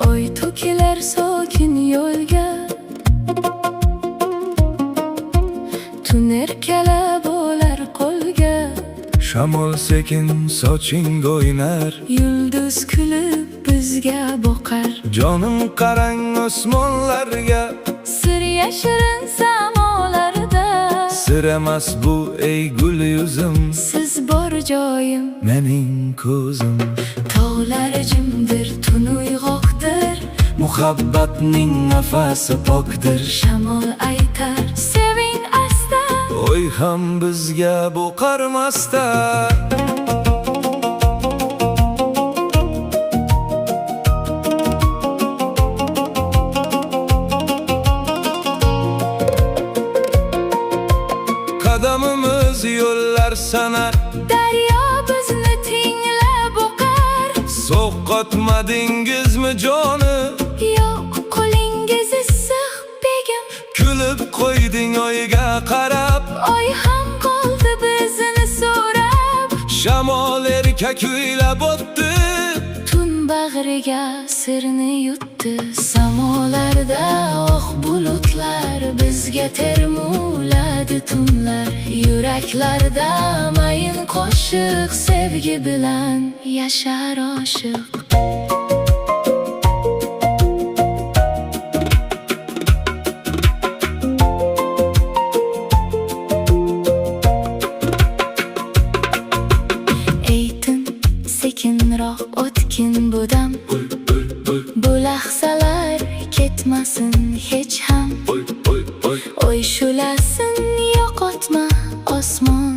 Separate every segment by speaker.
Speaker 1: Oy to'kilar sokin yo'lga, tun erkalab olar qo'lga.
Speaker 2: Shamol sekin soching o'ynar,
Speaker 1: Yulduz kulib bizga boqar.
Speaker 2: jonim qarang osmonlarga.
Speaker 1: Sir yashirin samolarda,
Speaker 2: Sir emas bu ey gul yuzim,
Speaker 1: siz bor joyim.
Speaker 2: mening ko'zim.
Speaker 1: Tog'lar jimdir, tun uyg'oqdir,
Speaker 2: Muhabbatning nafasi pokdir.
Speaker 1: shamol aytar seving asta.
Speaker 2: Oy ham bizga bu qarmasda. Qadamimiz yo'llar sanar,
Speaker 1: Daryo bizni tinglab o'qar.
Speaker 2: so'qqotmadingizmi joni?
Speaker 1: Yo'q, qo'lingiz issiq begim.
Speaker 2: Kulib qo'yding oyga qarab,
Speaker 1: Oy ham qoldi bizni so'rab.
Speaker 2: shamol erka kuylab o'tdi.
Speaker 1: Tun bag'riga sirni yutdi. Samolarda oq bulutlar, bizga termuladi tunlar. Yuraklarda mayin qo'shiq, sevgi bilan yashar oshiq. Aytin sekinroq o'tkin bu dam, bu lahzalar ketmasin hech ham. Oy shulasin yo'qotma osmon,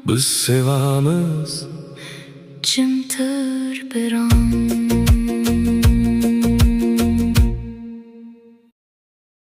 Speaker 2: Biz sevamiz,
Speaker 1: jim tur bir on.